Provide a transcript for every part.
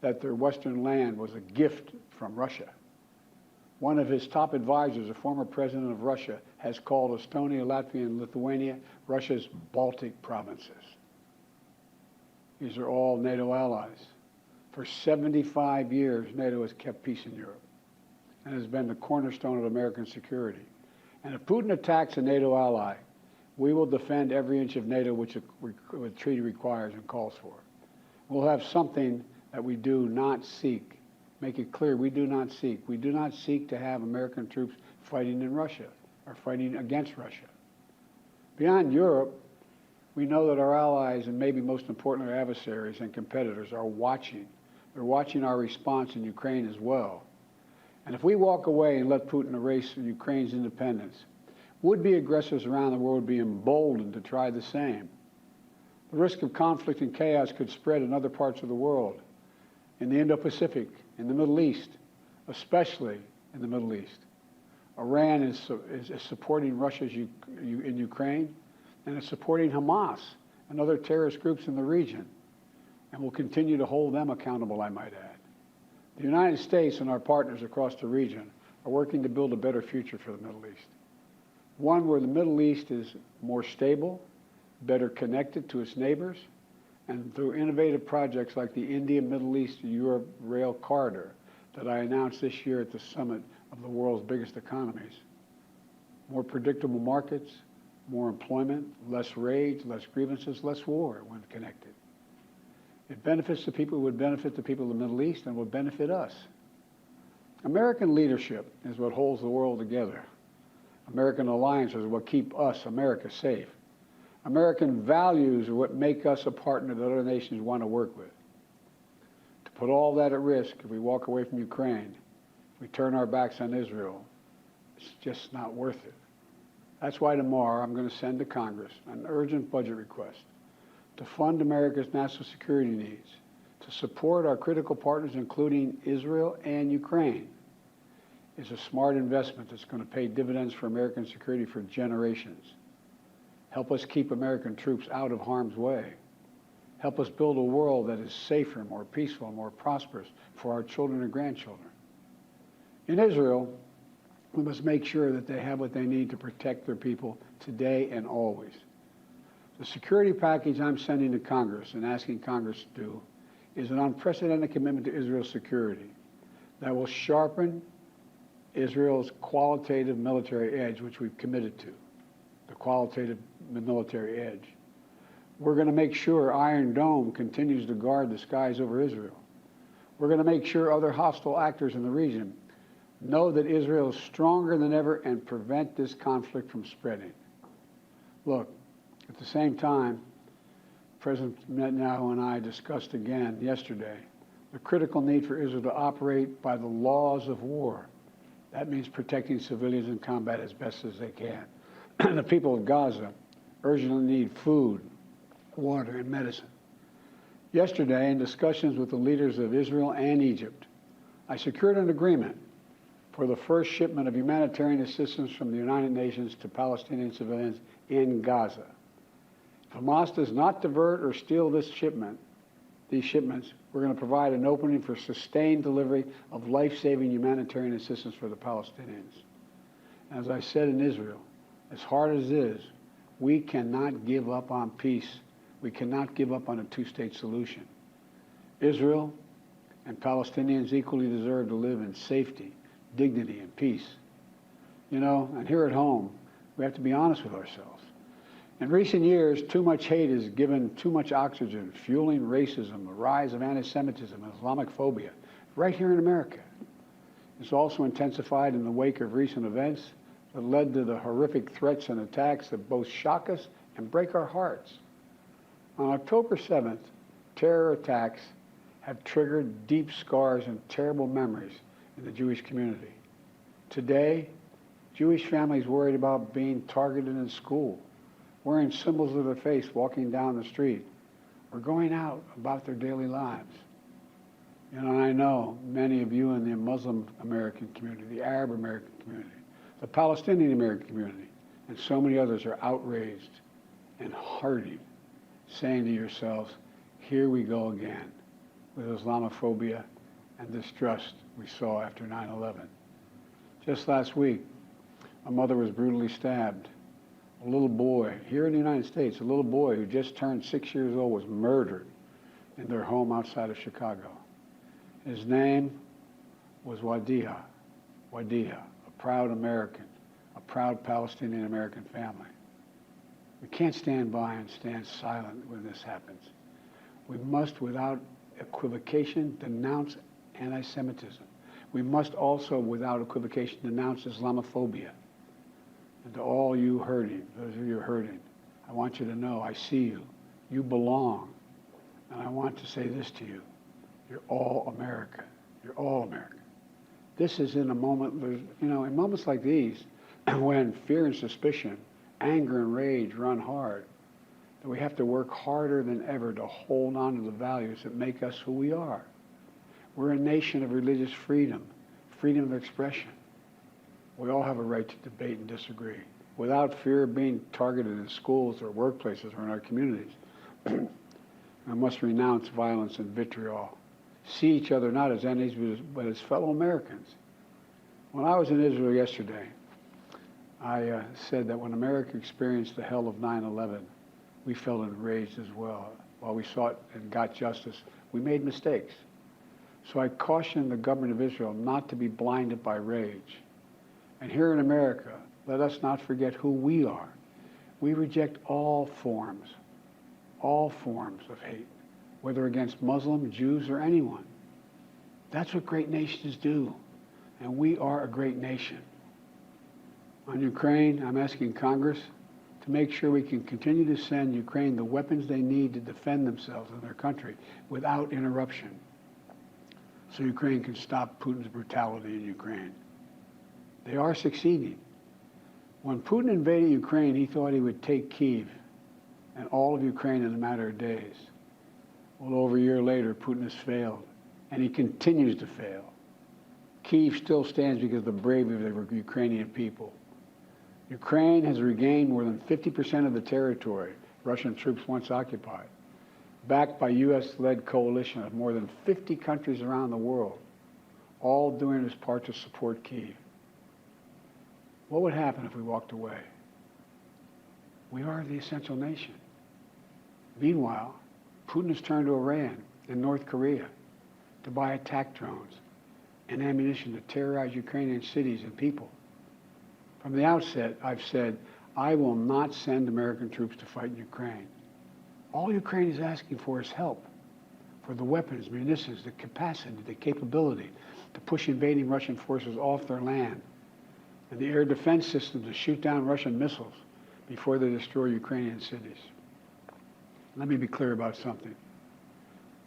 that their Western land was a gift from Russia. One of his top advisors, a former president of Russia, has called Estonia, Latvia, and Lithuania Russia's Baltic provinces. These are all NATO allies. For 75 years, NATO has kept peace in Europe and has been the cornerstone of American security. And if Putin attacks a NATO ally, we will defend every inch of NATO which the treaty requires and calls for. We'll have something that we do not seek. Make it clear, we do not seek. We do not seek to have American troops fighting in Russia or fighting against Russia. Beyond Europe, we know that our allies, and maybe most importantly our adversaries and competitors, are watching. They're watching our response in Ukraine as well. And if we walk away and let Putin erase Ukraine's independence, would-be aggressors around the world would be emboldened to try the same. The risk of conflict and chaos could spread in other parts of the world, in the Indo-Pacific, in the Middle East, especially in the Middle East. Iran is supporting Russia in Ukraine, and it's supporting Hamas and other terrorist groups in the region, and will continue to hold them accountable, I might add. The United States and our partners across the region are working to build a better future for the Middle East. One where the Middle East is more stable, better connected to its neighbors, and through innovative projects like the India-Middle East-Europe Rail Corridor that I announced this year at the summit of the world's biggest economies. More predictable markets, more employment, less rage, less grievances, less war when connected. It benefits the people who would benefit the people of the Middle East and would benefit us. American leadership is what holds the world together. American alliances are what keep us, America, safe. American values are what make us a partner that other nations want to work with. To put all that at risk, if we walk away from Ukraine, if we turn our backs on Israel, it's just not worth it. That's why tomorrow I'm going to send to Congress an urgent budget request to fund America's national security needs, to support our critical partners, including Israel and Ukraine. It's a smart investment that's going to pay dividends for American security for generations. Help us keep American troops out of harm's way. Help us build a world that is safer, more peaceful, more prosperous for our children and grandchildren. In Israel, we must make sure that they have what they need to protect their people today and always. The security package I'm sending to Congress and asking Congress to do is an unprecedented commitment to Israel's security that will sharpen Israel's qualitative military edge, which we've committed to, the qualitative military edge. We're going to make sure Iron Dome continues to guard the skies over Israel. We're going to make sure other hostile actors in the region know that Israel is stronger than ever and prevent this conflict from spreading. Look, at the same time, President Netanyahu and I discussed again yesterday the critical need for Israel to operate by the laws of war. That means protecting civilians in combat as best as they can. The people of Gaza urgently need food, water, and medicine. Yesterday, in discussions with the leaders of Israel and Egypt, I secured an agreement for the first shipment of humanitarian assistance from the United Nations to Palestinian civilians in Gaza. If Hamas does not divert or steal these shipments, we're going to provide an opening for sustained delivery of life-saving humanitarian assistance for the Palestinians. As I said in Israel, as hard as it is, we cannot give up on peace. We cannot give up on a two-state solution. Israel and Palestinians equally deserve to live in safety, dignity, and peace. You know, and here at home, we have to be honest with ourselves. In recent years, too much hate has given too much oxygen, fueling racism, the rise of anti-Semitism and Islamophobia, right here in America. It's also intensified in the wake of recent events that led to the horrific threats and attacks that both shock us and break our hearts. On October 7th, terror attacks have triggered deep scars and terrible memories in the Jewish community. Today, Jewish families worried about being targeted in school, wearing symbols of their faith walking down the street, or going out about their daily lives. You know, and I know many of you in the Muslim American community, the Arab American community, the Palestinian American community, and so many others are outraged and hurting, saying to yourselves, here we go again. with Islamophobia and distrust we saw after 9/11. Just last week, a mother was brutally stabbed. A little boy, here in the United States, a little boy who just turned 6 years old was murdered in their home outside of Chicago. His name was Wadiha, a proud American, a proud Palestinian-American family. We can't stand by and stand silent when this happens. We must, without equivocation, denounce anti-Semitism. We must also, without equivocation, denounce Islamophobia. And to all you hurting, those of you hurting, I want you to know I see you. You belong. And I want to say this to you. You're all America. You're all America. This is in a moment, in moments like these, when fear and suspicion, anger and rage run hard, that we have to work harder than ever to hold on to the values that make us who we are. We're a nation of religious freedom, freedom of expression. We all have a right to debate and disagree without fear of being targeted in schools or workplaces or in our communities. We must renounce violence and vitriol. See each other not as enemies, but as fellow Americans. When I was in Israel yesterday, I said that when America experienced the hell of 9/11, we felt enraged as well. While we sought and got justice, we made mistakes. So I cautioned the government of Israel not to be blinded by rage. And here in America, let us not forget who we are. We reject all forms of hate, whether against Muslims, Jews, or anyone. That's what great nations do, and we are a great nation. On Ukraine, I'm asking Congress to make sure we can continue to send Ukraine the weapons they need to defend themselves and their country without interruption, so Ukraine can stop Putin's brutality in Ukraine. They are succeeding. When Putin invaded Ukraine, he thought he would take Kyiv and all of Ukraine in a matter of days. Well, over a year later, Putin has failed, and he continues to fail. Kyiv still stands because of the bravery of the Ukrainian people. Ukraine has regained more than 50% of the territory Russian troops once occupied, backed by U.S.-led coalition of more than 50 countries around the world, all doing its part to support Kyiv. What would happen if we walked away? We are the essential nation. Meanwhile, Putin has turned to Iran and North Korea to buy attack drones and ammunition to terrorize Ukrainian cities and people. From the outset, I've said, I will not send American troops to fight in Ukraine. All Ukraine is asking for is help, for the weapons, munitions, the capacity, the capability to push invading Russian forces off their land, and the air defense system to shoot down Russian missiles before they destroy Ukrainian cities. Let me be clear about something.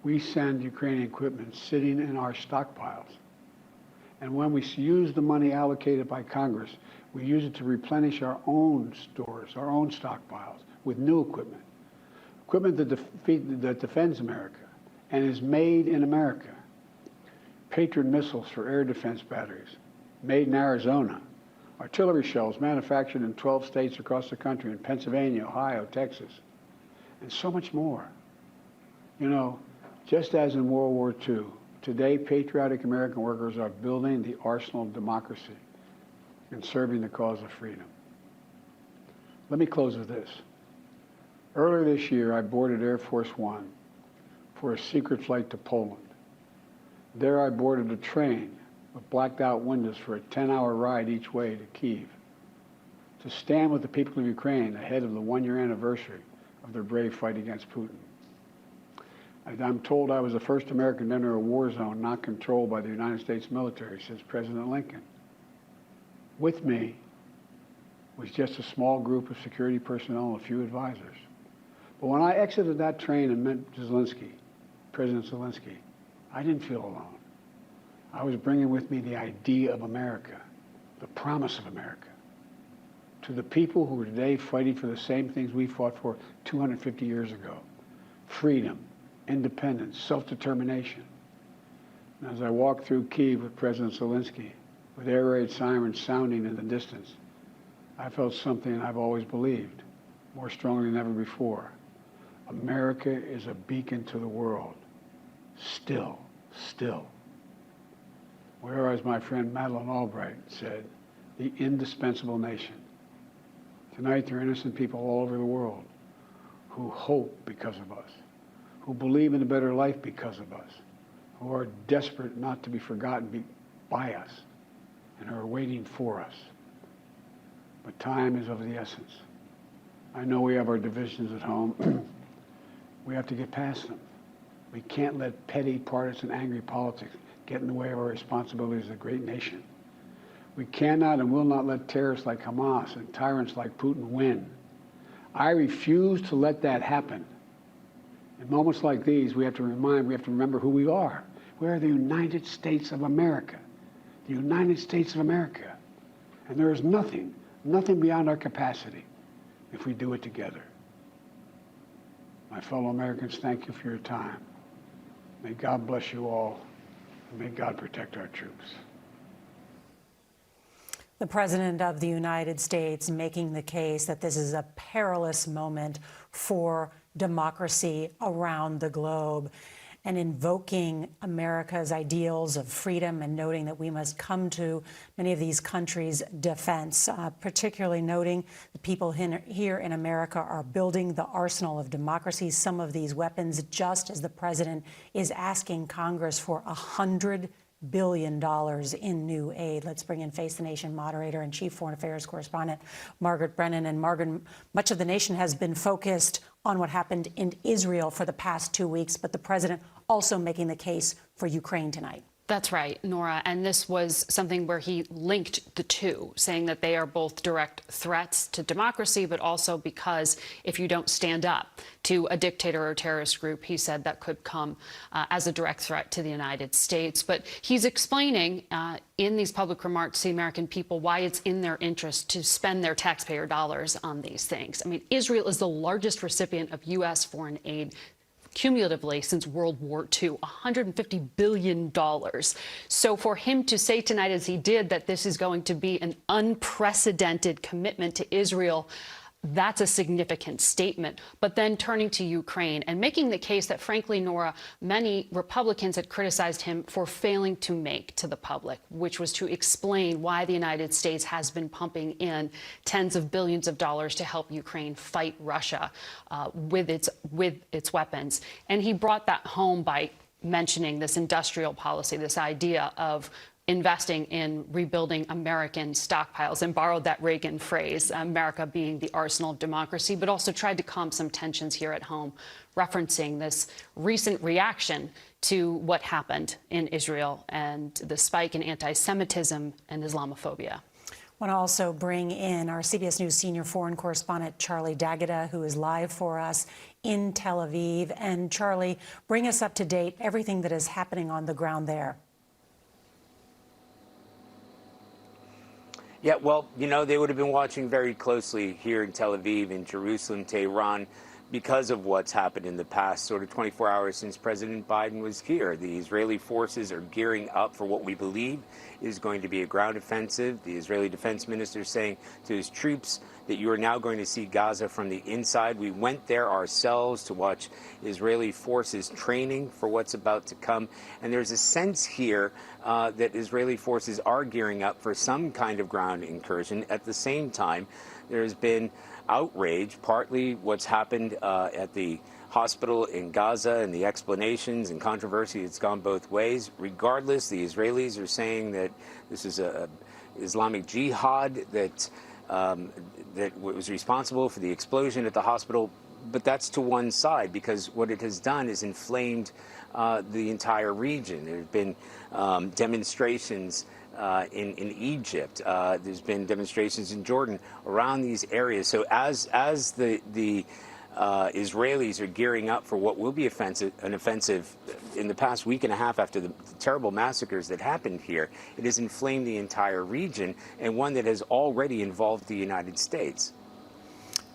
We send Ukrainian equipment sitting in our stockpiles. And when we use the money allocated by Congress, we use it to replenish our own stores, our own stockpiles with new equipment. Equipment that defends America and is made in America. Patriot missiles for air defense batteries, made in Arizona. Artillery shells manufactured in 12 states across the country, in Pennsylvania, Ohio, Texas, and so much more. You know, just as in World War II, today patriotic American workers are building the arsenal of democracy and serving the cause of freedom. Let me close with this. Earlier this year, I boarded Air Force One for a secret flight to Poland. There I boarded a train with blacked out windows for a 10-hour ride each way to Kyiv, to stand with the people of Ukraine ahead of the one-year anniversary of their brave fight against Putin. I'm told I was the first American to enter a war zone not controlled by the United States military since President Lincoln. With me was just a small group of security personnel and a few advisors. But when I exited that train and met Zelensky, President Zelensky, I didn't feel alone. I was bringing with me the idea of America, the promise of America, to the people who are today fighting for the same things we fought for 250 years ago: freedom, independence, self-determination. And as I walked through Kyiv with President Zelensky, with air raid sirens sounding in the distance, I felt something I've always believed, more strongly than ever before. America is a beacon to the world, still. Where, as my friend Madeleine Albright said, the indispensable nation. Tonight, there are innocent people all over the world who hope because of us, who believe in a better life because of us, who are desperate not to be forgotten by us, and are waiting for us. But time is of the essence. I know we have our divisions at home. We have to get past them. We can't let petty, partisan, angry politics get in the way of our responsibility as a great nation. We cannot and will not let terrorists like Hamas and tyrants like Putin win. I refuse to let that happen. In moments like these, we have to remember who we are. We are the United States of America. The United States of America. And there is nothing beyond our capacity if we do it together. My fellow Americans, thank you for your time. May God bless you all, and may God protect our troops. The President of the United States making the case that this is a perilous moment for democracy around the globe, and invoking America's ideals of freedom, and noting that we must come to many of these countries' defense, particularly noting the people here in America are building the arsenal of democracy, some of these weapons, just as the President is asking Congress for $100 billion in new aid. Let's bring in Face the Nation moderator and chief foreign affairs correspondent Margaret Brennan. And Margaret, much of the nation has been focused on what happened in Israel for the past 2 weeks, but the president also making the case for Ukraine tonight. That's right, Nora. And this was something where he linked the two, saying that they are both direct threats to democracy, but also because if you don't stand up to a dictator or terrorist group, he said that could come as a direct threat to the United States. But he's explaining in these public remarks to the American people why it's in their interest to spend their taxpayer dollars on these things. I mean, Israel is the largest recipient of U.S. foreign aid cumulatively since World War II, $150 billion. So for him to say tonight, as he did, that this is going to be an unprecedented commitment to Israel, that's a significant statement. But then turning to Ukraine and making the case that, frankly, Nora, many Republicans had criticized him for failing to make to the public, which was to explain why the United States has been pumping in tens of billions of dollars to help Ukraine fight Russia with its weapons. And he brought that home by mentioning this industrial policy, this idea of investing in rebuilding American stockpiles, and borrowed that Reagan phrase, America being the arsenal of democracy, but also tried to calm some tensions here at home, referencing this recent reaction to what happened in Israel and the spike in anti-Semitism and Islamophobia. I want to also bring in our CBS News senior foreign correspondent, Charlie D'Agata, who is live for us in Tel Aviv. And Charlie, bring us up to date, everything that is happening on the ground there. Yeah, well, you know, they would have been watching very closely here in Tel Aviv, in Jerusalem, Tehran, because of what's happened in the past sort of 24 hours since President Biden was here. The Israeli forces are gearing up for what we believe is going to be a ground offensive. The Israeli defense minister saying to his troops that you are now going to see Gaza from the inside. We went there ourselves to watch Israeli forces training for what's about to come. And there's a sense here that Israeli forces are gearing up for some kind of ground incursion. At the same time, there's been outrage, partly what's happened at the hospital in Gaza and the explanations and controversy. It's gone both ways. Regardless, the Israelis are saying that this is a Islamic Jihad that was responsible for the explosion at the hospital. But that's to one side, because what it has done is inflamed the entire region. There have been demonstrations in Egypt. There's been demonstrations in Jordan around these areas. So as the Israelis are gearing up for what will be an offensive in the past week and a half after the terrible massacres that happened here, it has inflamed the entire region, and one that has already involved the United States.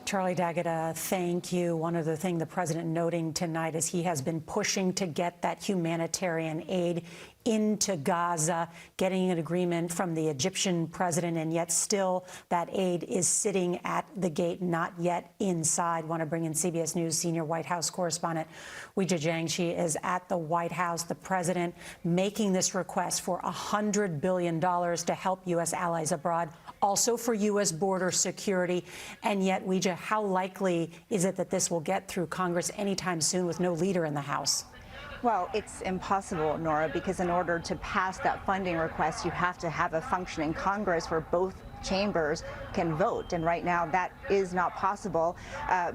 Charlie D'Agata, thank you. One other thing the president noting tonight is he has been pushing to get that humanitarian aid into Gaza, getting an agreement from the Egyptian president, and yet still that aid is sitting at the gate, not yet inside. Want to bring in CBS News senior White House correspondent Weijia Jiang. She is at the White House. The president making this request for $100 billion to help U.S. allies abroad, also for U.S. border security. And yet, Weijia, how likely is it that this will get through Congress anytime soon with no leader in the House? Well, it's impossible, Nora, because in order to pass that funding request, you have to have a functioning Congress where both chambers can vote. And right now that is not possible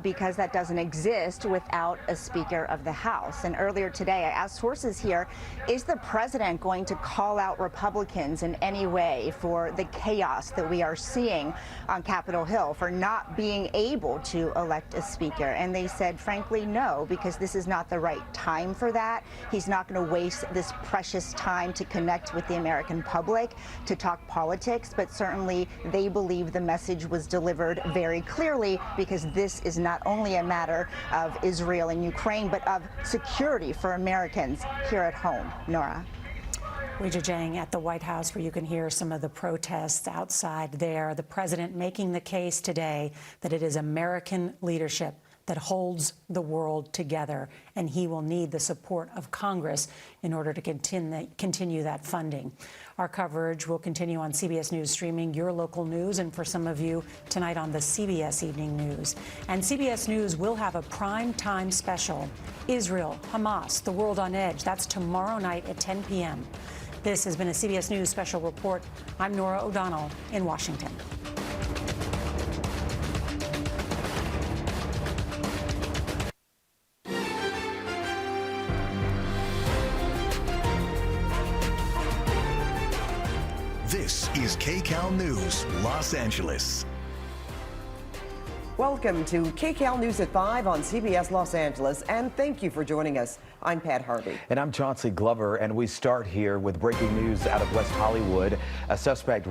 because that doesn't exist without a Speaker of the House. And earlier today, I asked sources here, is the president going to call out Republicans in any way for the chaos that we are seeing on Capitol Hill, for not being able to elect a speaker? And they said, frankly, no, because this is not the right time for that. He's not going to waste this precious time to connect with the American public, to talk politics, but certainly they believe the message was delivered very clearly, because this is not only a matter of Israel and Ukraine, but of security for Americans here at home. Nora. Weijia Jiang at the White House, where you can hear some of the protests outside there. The president making the case today that it is American leadership that holds the world together, and he will need the support of Congress in order to continue that funding. Our coverage will continue on CBS News streaming, your local news, and for some of you tonight on the CBS Evening News. And CBS News will have a prime time special, Israel, Hamas, the world on edge. That's tomorrow night at 10 p.m. This has been a CBS News special report. I'm Nora O'Donnell in Washington. This is KCAL News, Los Angeles. Welcome to KCAL News at 5 on CBS Los Angeles, and thank you for joining us. I'm Pat Harvey. And I'm Chauncey Glover, and we start here with breaking news out of West Hollywood. A suspect